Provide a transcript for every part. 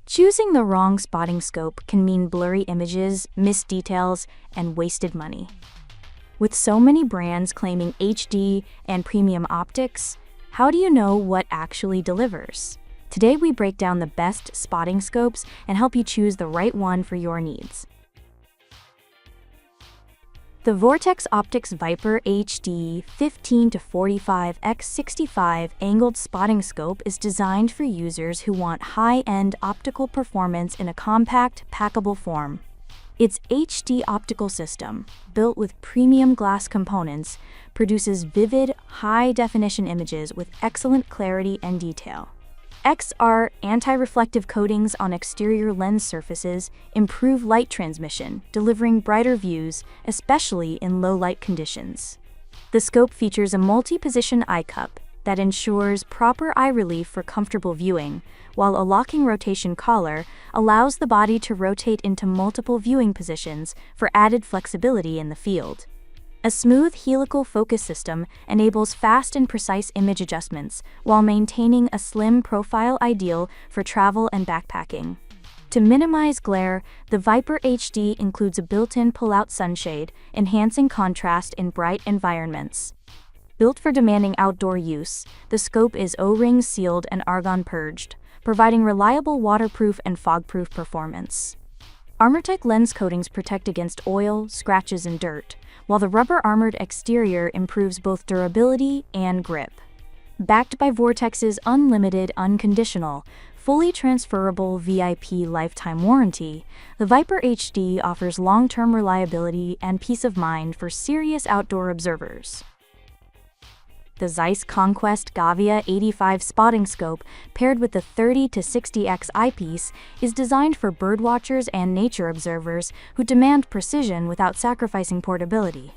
Choosing the wrong spotting scope can mean blurry images, missed details, and wasted money. With so many brands claiming HD and premium optics, how do you know what actually delivers? Today we break down the best spotting scopes and help you choose the right one for your needs. The Vortex Optics Viper HD 15-45x65 angled spotting scope is designed for users who want high-end optical performance in a compact, packable form. Its HD optical system, built with premium glass components, produces vivid, high-definition images with excellent clarity and detail. XR anti-reflective coatings on exterior lens surfaces improve light transmission, delivering brighter views, especially in low-light conditions. The scope features a multi-position eye cup that ensures proper eye relief for comfortable viewing, while a locking rotation collar allows the body to rotate into multiple viewing positions for added flexibility in the field. A smooth helical focus system enables fast and precise image adjustments while maintaining a slim profile ideal for travel and backpacking. To minimize glare, the Viper HD includes a built-in pull-out sunshade, enhancing contrast in bright environments. Built for demanding outdoor use, the scope is O-ring sealed and argon purged, providing reliable waterproof and fog-proof performance. Armor-Tech lens coatings protect against oil, scratches, and dirt, while the rubber-armored exterior improves both durability and grip. Backed by Vortex's unlimited, unconditional, fully transferable VIP lifetime warranty, the Viper HD offers long-term reliability and peace of mind for serious outdoor observers. The Zeiss Conquest Gavia 85 spotting scope, paired with the 30-60x eyepiece, is designed for birdwatchers and nature observers who demand precision without sacrificing portability.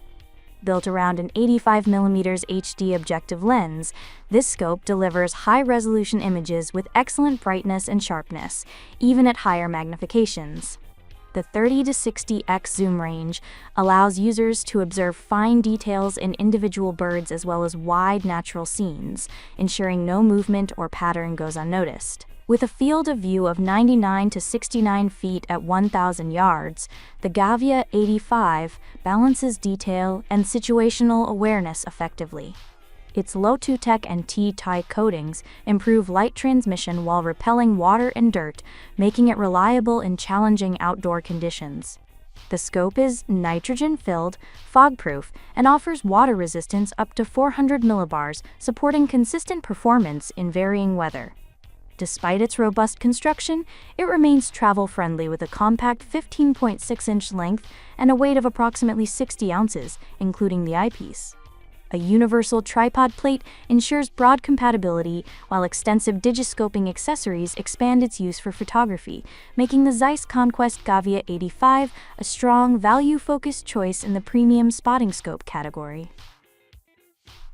Built around an 85mm HD objective lens, this scope delivers high-resolution images with excellent brightness and sharpness, even at higher magnifications. The 30-60x zoom range allows users to observe fine details in individual birds as well as wide natural scenes, ensuring no movement or pattern goes unnoticed. With a field of view of 99 to 69 feet at 1,000 yards, the Gavia 85 balances detail and situational awareness effectively. Its low-2-tech and T-type coatings improve light transmission while repelling water and dirt, making it reliable in challenging outdoor conditions. The scope is nitrogen-filled, fog-proof, and offers water resistance up to 400 millibars, supporting consistent performance in varying weather. Despite its robust construction, it remains travel-friendly with a compact 15.6-inch length and a weight of approximately 60 ounces, including the eyepiece. A universal tripod plate ensures broad compatibility, while extensive digiscoping accessories expand its use for photography, making the Zeiss Conquest Gavia 85 a strong, value-focused choice in the premium spotting scope category.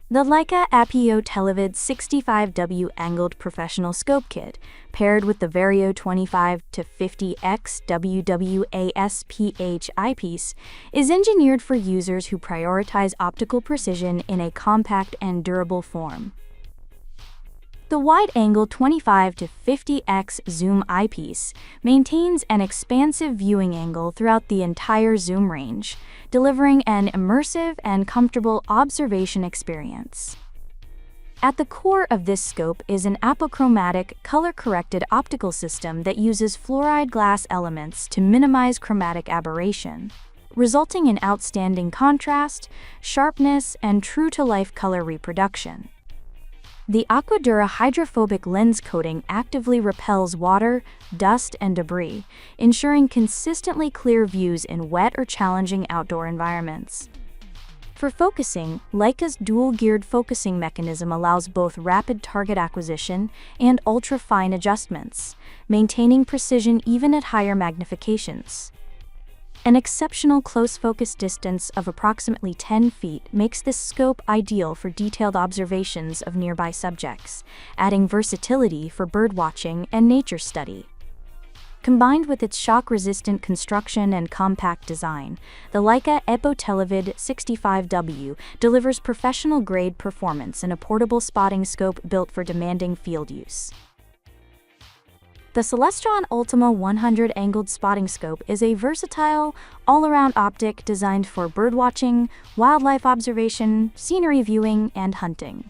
The Leica APO-Televid 65W Angled Professional Scope Kit, paired with the Vario 25-50x WWASPH eyepiece, is engineered for users who prioritize optical precision in a compact and durable form. The wide-angle 25-50x zoom eyepiece maintains an expansive viewing angle throughout the entire zoom range, delivering an immersive and comfortable observation experience. At the core of this scope is an apochromatic, color-corrected optical system that uses fluoride glass elements to minimize chromatic aberration, resulting in outstanding contrast, sharpness, and true-to-life color reproduction. The Aquadura hydrophobic lens coating actively repels water, dust, and debris, ensuring consistently clear views in wet or challenging outdoor environments. For focusing, Leica's dual-geared focusing mechanism allows both rapid target acquisition and ultra-fine adjustments, maintaining precision even at higher magnifications. An exceptional close focus distance of approximately 10 feet makes this scope ideal for detailed observations of nearby subjects, adding versatility for birdwatching and nature study. Combined with its shock-resistant construction and compact design, the Leica APO-Televid 65W delivers professional-grade performance in a portable spotting scope built for demanding field use. The Celestron Ultima 100 angled spotting scope is a versatile, all-around optic designed for birdwatching, wildlife observation, scenery viewing, and hunting.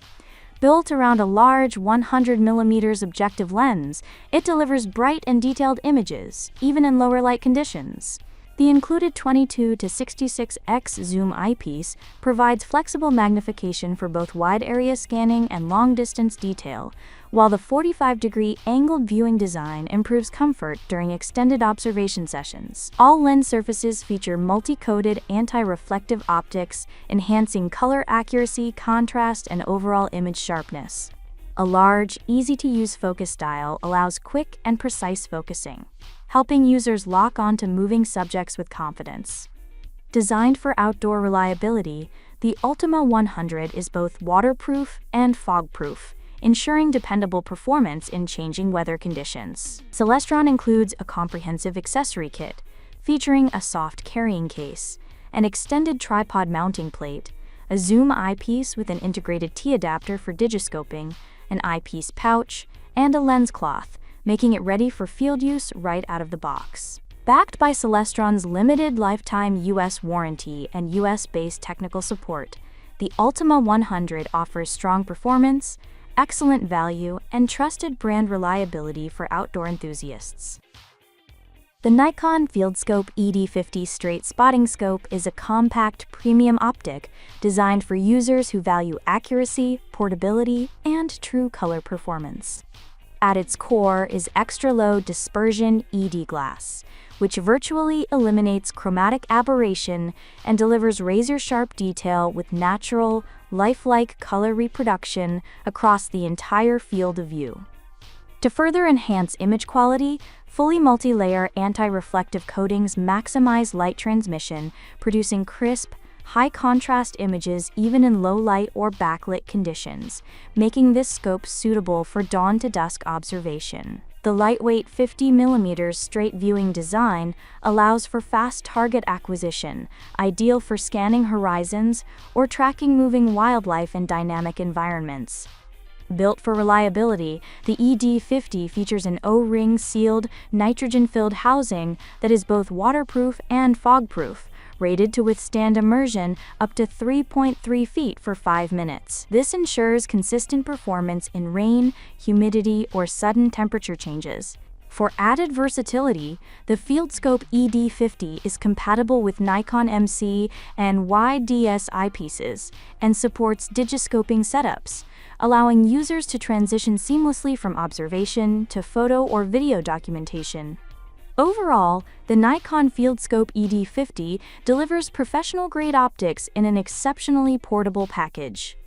Built around a large 100mm objective lens, it delivers bright and detailed images, even in lower light conditions. The included 22 to 66x zoom eyepiece provides flexible magnification for both wide-area scanning and long-distance detail, while the 45-degree angled viewing design improves comfort during extended observation sessions. All lens surfaces feature multi-coated anti-reflective optics, enhancing color accuracy, contrast, and overall image sharpness. A large, easy-to-use focus dial allows quick and precise focusing, helping users lock onto moving subjects with confidence. Designed for outdoor reliability, the Ultima 100 is both waterproof and fog-proof, ensuring dependable performance in changing weather conditions. Celestron includes a comprehensive accessory kit, featuring a soft carrying case, an extended tripod mounting plate, a zoom eyepiece with an integrated T-adapter for digiscoping, an eyepiece pouch, and a lens cloth, making it ready for field use right out of the box. Backed by Celestron's limited lifetime US warranty and US-based technical support, the Ultima 100 offers strong performance, excellent value, and trusted brand reliability for outdoor enthusiasts. The NIKON Fieldscope ED50 straight spotting scope is a compact premium optic designed for users who value accuracy, portability, and true color performance. At its core is extra-low dispersion ED glass, which virtually eliminates chromatic aberration and delivers razor-sharp detail with natural, lifelike color reproduction across the entire field of view. To further enhance image quality, fully multi-layer anti-reflective coatings maximize light transmission, producing crisp, high-contrast images even in low-light or backlit conditions, making this scope suitable for dawn-to-dusk observation. The lightweight 50mm straight viewing design allows for fast target acquisition, ideal for scanning horizons or tracking moving wildlife in dynamic environments. Built for reliability, the ED50 features an O-ring sealed, nitrogen-filled housing that is both waterproof and fog-proof, rated to withstand immersion up to 3.3 feet for 5 minutes. This ensures consistent performance in rain, humidity, or sudden temperature changes. For added versatility, the Fieldscope ED50 is compatible with Nikon MC and YDS eyepieces and supports digiscoping setups, allowing users to transition seamlessly from observation to photo or video documentation. Overall, the NIKON Fieldscope ED50 delivers professional-grade optics in an exceptionally portable package.